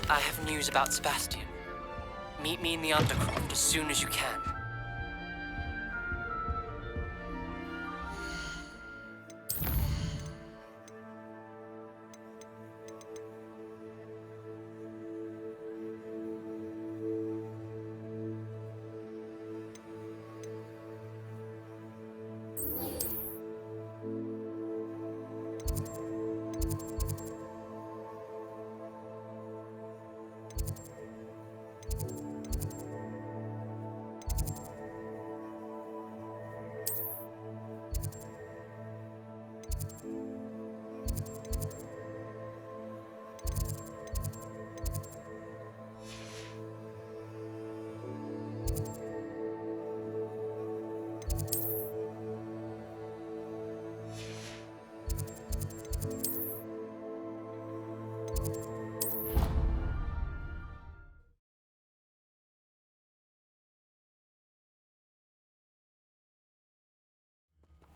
I have news about Sebastian. Meet me in the Undercroft as soon as you can.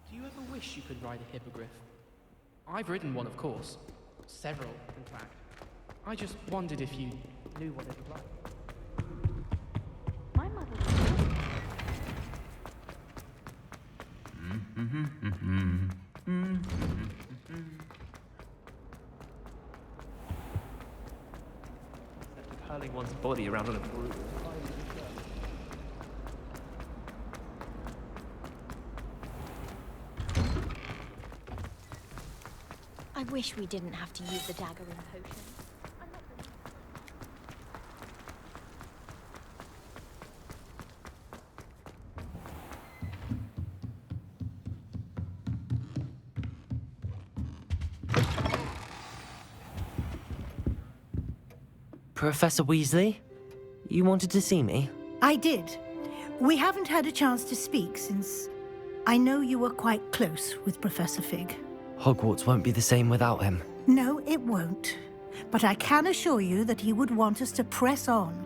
Do you ever wish you could ride a hippogriff? I've ridden one, of course. Several, in fact. I just wondered if you knew what it was like. My mother Hurling one's body around on a broom. I wish we didn't have to use the dagger and potion. Professor Weasley? You wanted to see me? I did. We haven't had a chance to speak since I know you were quite close with Professor Fig. Hogwarts won't be the same without him. No, it won't. But I can assure you that he would want us to press on,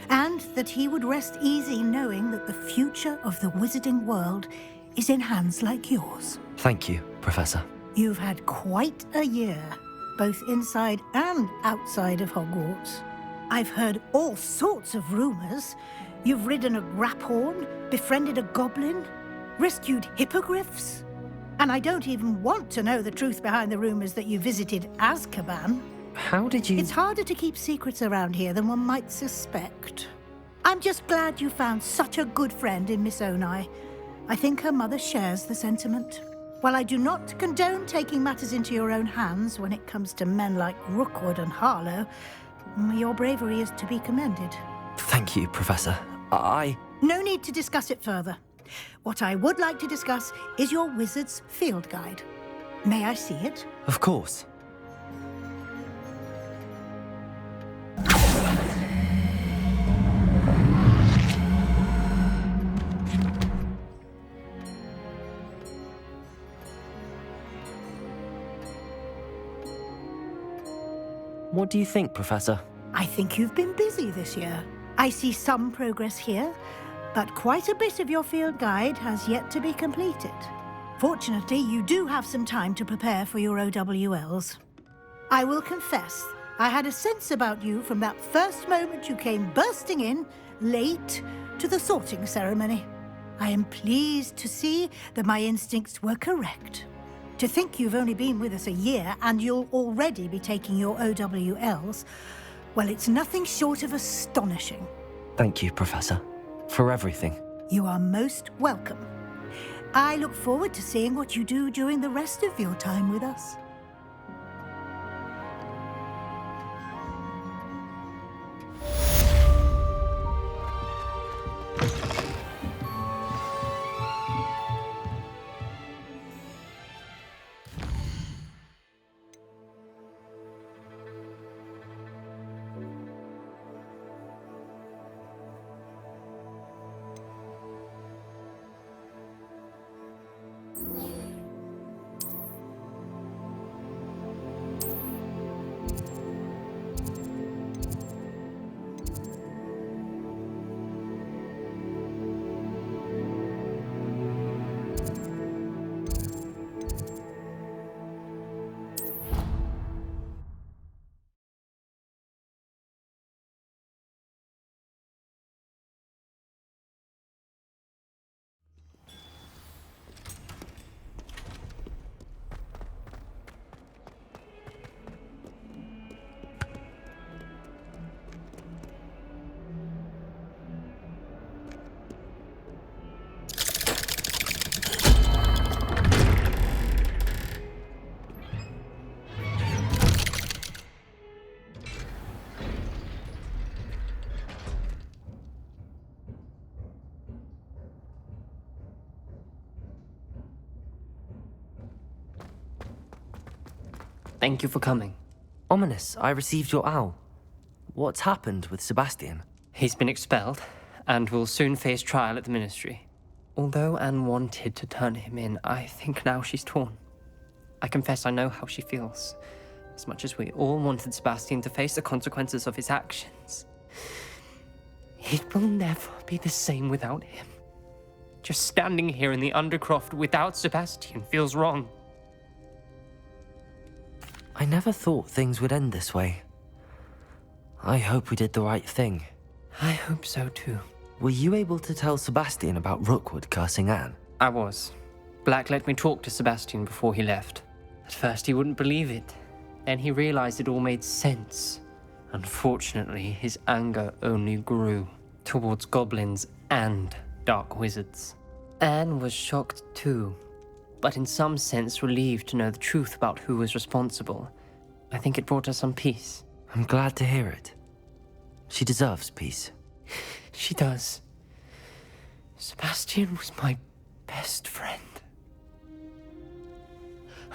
and that he would rest easy knowing that the future of the wizarding world is in hands like yours. Thank you, Professor. You've had quite a year, both inside and outside of Hogwarts. I've heard all sorts of rumors. You've ridden a graphorn, befriended a goblin, rescued hippogriffs. And I don't even want to know the truth behind the rumors that you visited Azkaban. How did you... It's harder to keep secrets around here than one might suspect. I'm just glad you found such a good friend in Miss Onai. I think her mother shares the sentiment. While I do not condone taking matters into your own hands when it comes to men like Rookwood and Harlow, your bravery is to be commended. Thank you, Professor. No need to discuss it further. What I would like to discuss is your wizard's field guide. May I see it? Of course. What do you think, Professor? I think you've been busy this year. I see some progress here, but quite a bit of your field guide has yet to be completed. Fortunately, you do have some time to prepare for your OWLs. I will confess, I had a sense about you from that first moment you came bursting in, late, to the sorting ceremony. I am pleased to see that my instincts were correct. To think you've only been with us a year and you'll already be taking your OWLs, well, it's nothing short of astonishing. Thank you, Professor, for everything. You are most welcome. I look forward to seeing what you do during the rest of your time with us. Thank you for coming. Ominous, I received your owl. What's happened with Sebastian? He's been expelled, and will soon face trial at the Ministry. Although Anne wanted to turn him in, I think now she's torn. I confess I know how she feels. As much as we all wanted Sebastian to face the consequences of his actions. It will never be the same without him. Just standing here in the Undercroft without Sebastian feels wrong. I never thought things would end this way. I hope we did the right thing. I hope so too. Were you able to tell Sebastian about Rookwood cursing Anne? I was. Black let me talk to Sebastian before he left. At first he wouldn't believe it. Then he realized it all made sense. Unfortunately, his anger only grew towards goblins and dark wizards. Anne was shocked too, but in some sense relieved to know the truth about who was responsible. I think it brought her some peace. I'm glad to hear it. She deserves peace. She does. Sebastian was my best friend.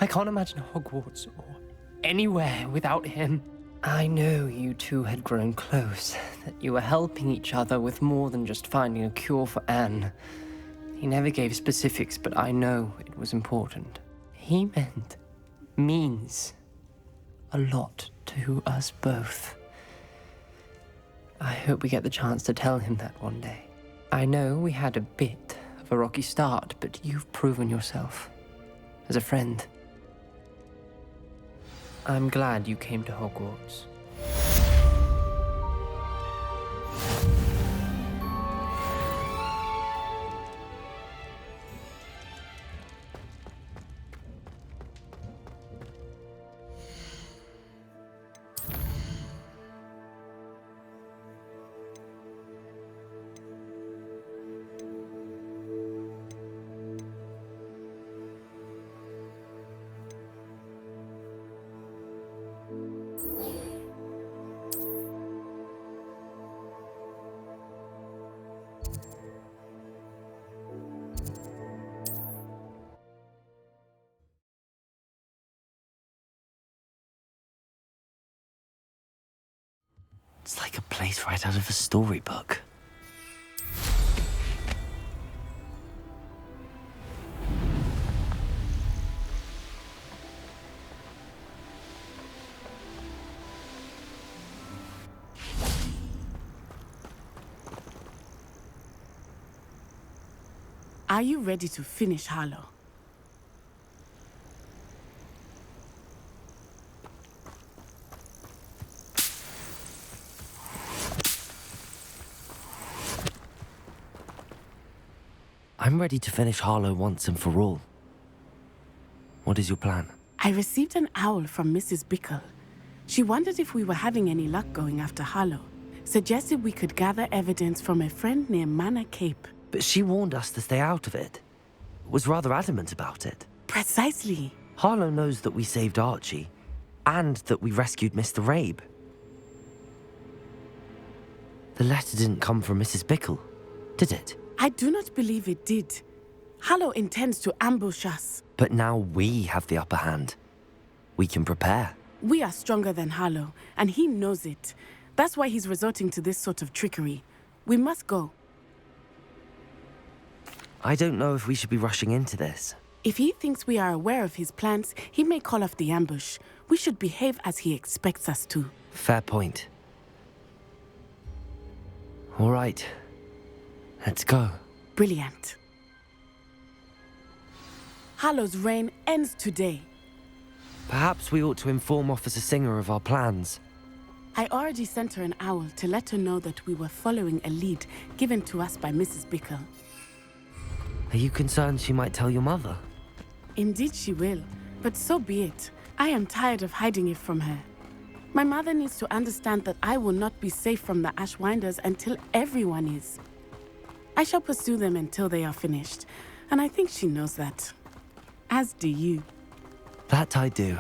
I can't imagine Hogwarts or anywhere without him. I know you two had grown close, that you were helping each other with more than just finding a cure for Anne. He never gave specifics, but I know it was important. He means a lot to us both. I hope we get the chance to tell him that one day. I know we had a bit of a rocky start, but you've proven yourself as a friend. I'm glad you came to Hogwarts. It's like a place right out of a storybook. Are you ready to finish Harlow? I'm ready to finish Harlow once and for all. What is your plan? I received an owl from Mrs. Bickle. She wondered if we were having any luck going after Harlow. Suggested we could gather evidence from a friend near Manor Cape. But she warned us to stay out of it. Was rather adamant about it. Precisely. Harlow knows that we saved Archie, and that we rescued Mr. Rabe. The letter didn't come from Mrs. Bickle, did it? I do not believe it did. Harlow intends to ambush us. But now we have the upper hand. We can prepare. We are stronger than Harlow, and he knows it. That's why he's resorting to this sort of trickery. We must go. I don't know if we should be rushing into this. If he thinks we are aware of his plans, he may call off the ambush. We should behave as he expects us to. Fair point. All right. Let's go. Brilliant. Harlow's reign ends today. Perhaps we ought to inform Officer Singer of our plans. I already sent her an owl to let her know that we were following a lead given to us by Mrs. Bickle. Are you concerned she might tell your mother? Indeed she will, but so be it. I am tired of hiding it from her. My mother needs to understand that I will not be safe from the Ashwinders until everyone is. I shall pursue them until they are finished, and I think she knows that. As do you. That I do.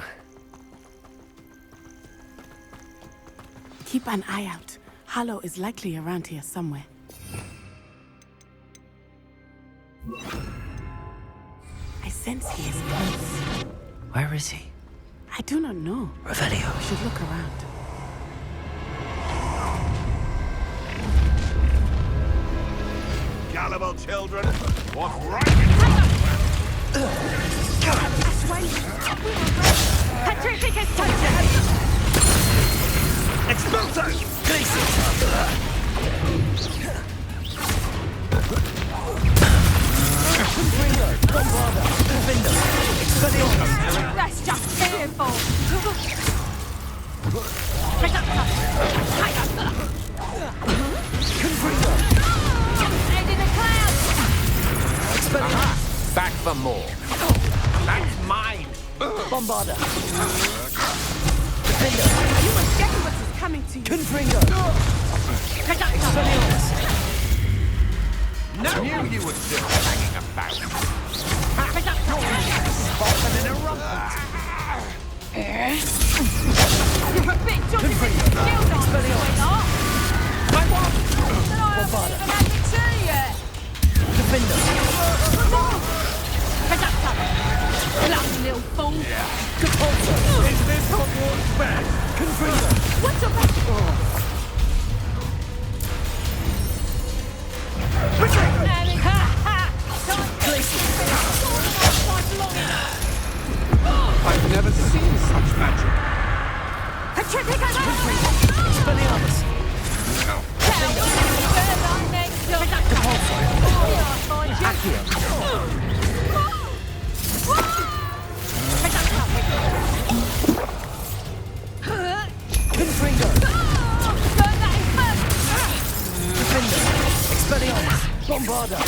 Keep an eye out. Harlow is likely around here somewhere. I sense he is close. Where is he? I do not know. Revelio. We should look around. Gullible children, what's right in front of Petrificus Totem! Expulso! That's just fearful! Head in the clouds! Back for more. That's mine! Bombarda. You must get what is coming to you. Confringo. No! Knew you were still hanging about. Sparking in a rumpus. You're a bit jumping with your shield on, sweetheart! My what? Then I haven't even had the tea yet! Bloody little fool! Is this Hogwarts best? What's your best? I've never seen such magic. Bombarda.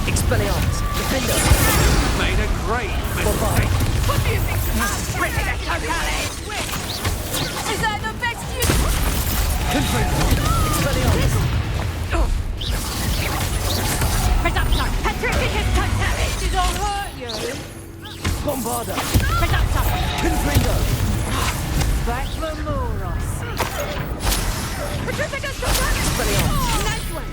Expelliarmus. Defender. Made a great mistake. What do you think of us? Is that the best you... Expelliarmus. Petrificus Totalis! Did I hurt you? Bombarda. Confringo. Back for Moros. Petrificus Totalis! Nice one!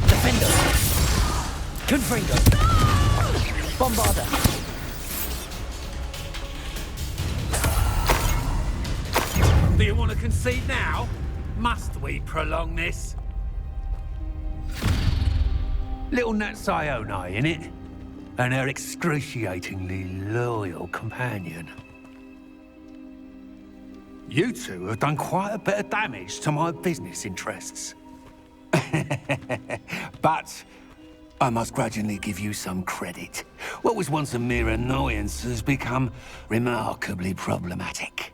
Defender. Confringo. Bombarda. Do you want to concede now? Must we prolong this? Little Nat Sione, innit? And her excruciatingly loyal companion. You two have done quite a bit of damage to my business interests. But I must grudgingly give you some credit. What was once a mere annoyance has become remarkably problematic.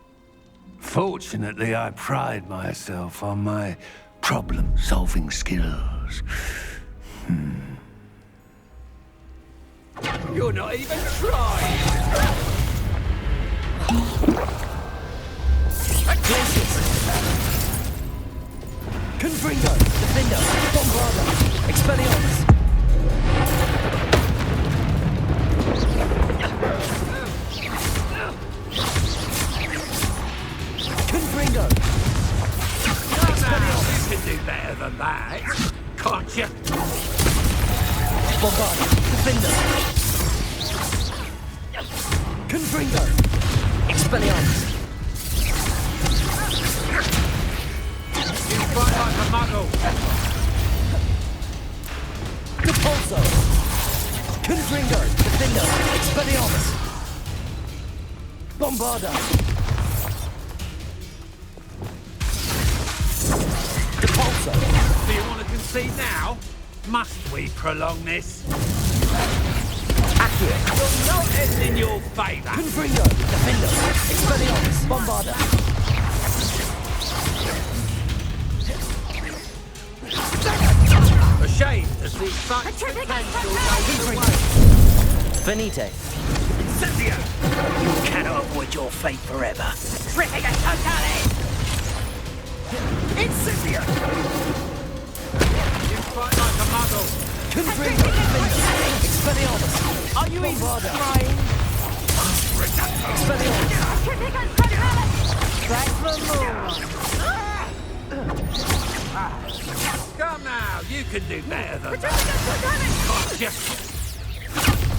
Fortunately, I pride myself on my problem-solving skills. You're not even trying! Confringo. Defender. Bombarda. Expelliarmus. Confringo. You can do better than that, can't you? Bombarda. Defender. Confringo. Expelliarmus. You fight like a muggle. Repulso. Confringo. Defender. Expelliarmus. Bombarda. Repulso. Do you want to concede now? Must we prolong this? Accurate. You're not ending in your favour. Confringo. Defender. Expelliarmus. Bombarda. Ashamed to see such potential go away. Finite. Incendio! You cannot avoid your fate forever. Petrificus Totalis! Incendio! You fight like a muggle. Confringo! Expelliarmus! Are you even trying? Expelliarmus! Back the moon. Come now, you can do better than that. Gotcha.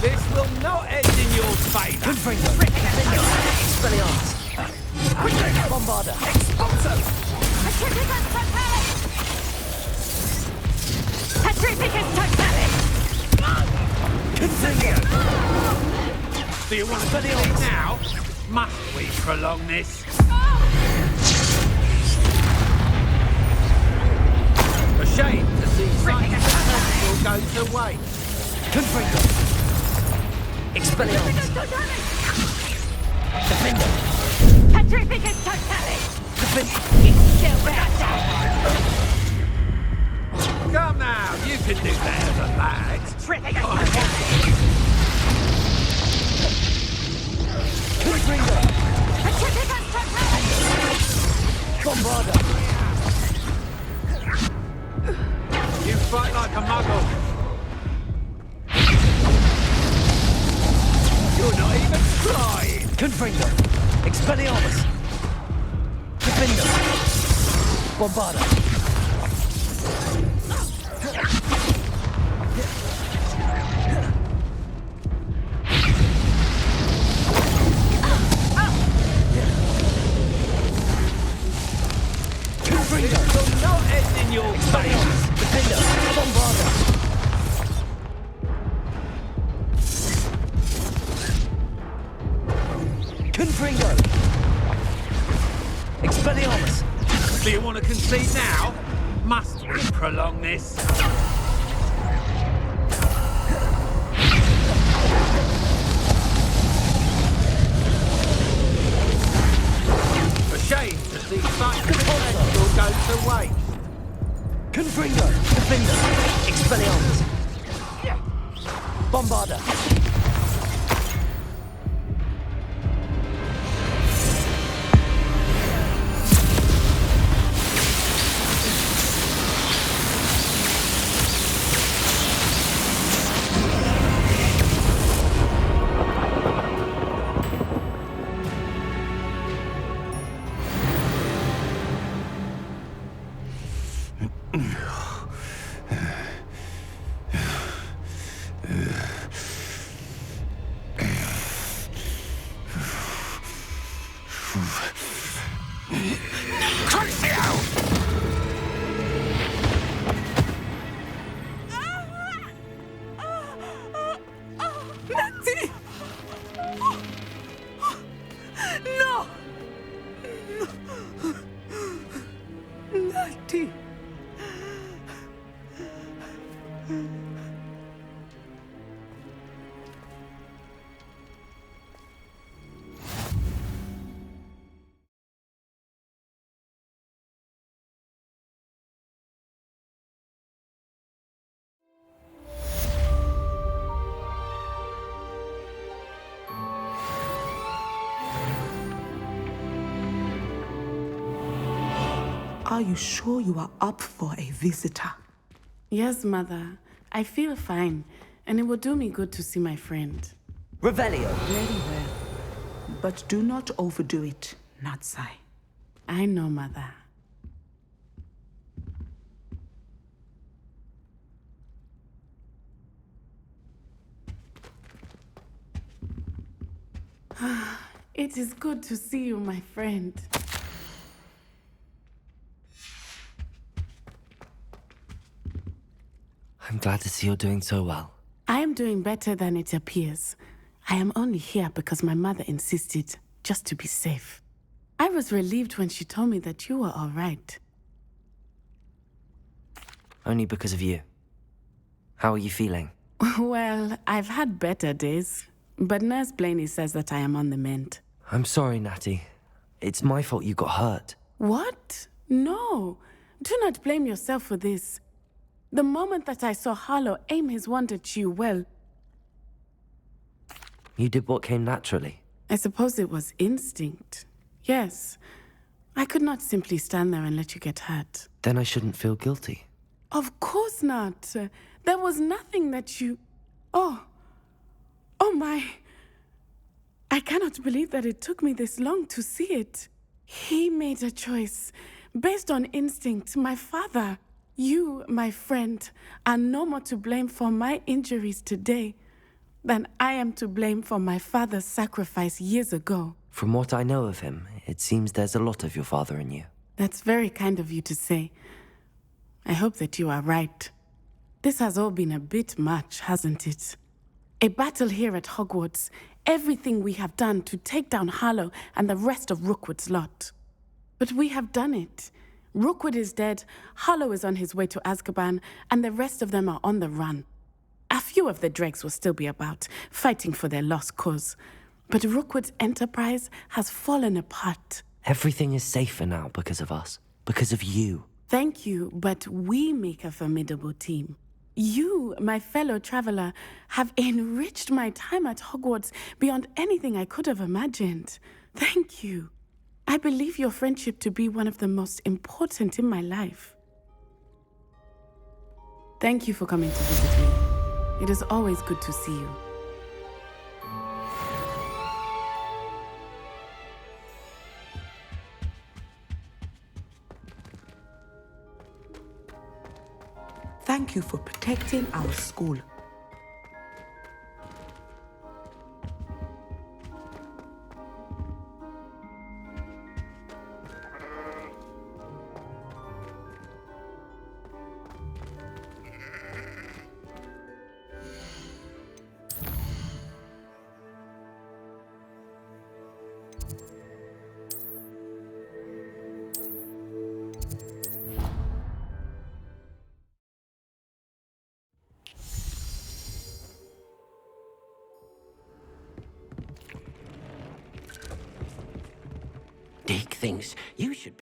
This will not end in your favour. Confringo! Expelliarmus! Bombarda! Expulso! Confringo! Do you want to leave now? Must we prolong this? A shame to see such potential go to waste. Confringo! Expelliarmus! Defendo! Defendo! Come now, you can do better than that. Confringo! Bombarda! You fight like a muggle. You're not even trying. Confringo! Expelliarmus! Defendo! Bombarda! Confringo! This will not end in your Expelliarmus! Defendo! Bombarda! Confringo! Expelliarmus! Do you want to concede now? Must we prolong this? A shame to see such potential go to waste. Confringo! Defendo! Expelliarmus! Bombarda! Natty! No! Natty! Are you sure you are up for a visitor? Yes, Mother. I feel fine, and it will do me good to see my friend. Revelio! Very well. But do not overdo it, Natsai. I know, Mother. It is good to see you, my friend. I'm glad to see you're doing so well. I am doing better than it appears. I am only here because my mother insisted, just to be safe. I was relieved when she told me that you were all right. Only because of you. How are you feeling? Well, I've had better days, but Nurse Blaney says that I am on the mend. I'm sorry, Natty. It's my fault you got hurt. What? No. Do not blame yourself for this. The moment that I saw Harlow aim his wand at you, well, You did what came naturally. I suppose it was instinct. Yes. I could not simply stand there and let you get hurt. Then I shouldn't feel guilty. Of course not. There was nothing that you... Oh my. I cannot believe that it took me this long to see it. He made a choice based on instinct. My father, you, my friend, are no more to blame for my injuries today than I am to blame for my father's sacrifice years ago. From what I know of him, it seems there's a lot of your father in you. That's very kind of you to say. I hope that you are right. This has all been a bit much, hasn't it? A battle here at Hogwarts, everything we have done to take down Harlow and the rest of Rookwood's lot. But we have done it. Rookwood is dead, Harlow is on his way to Azkaban, and the rest of them are on the run. A few of the dregs will still be about, fighting for their lost cause. But Rookwood's enterprise has fallen apart. Everything is safer now because of us. Because of you. Thank you, but we make a formidable team. You, my fellow traveler, have enriched my time at Hogwarts beyond anything I could have imagined. Thank you. I believe your friendship to be one of the most important in my life. Thank you for coming to visit me. It is always good to see you. Thank you for protecting our school. Dick thinks you should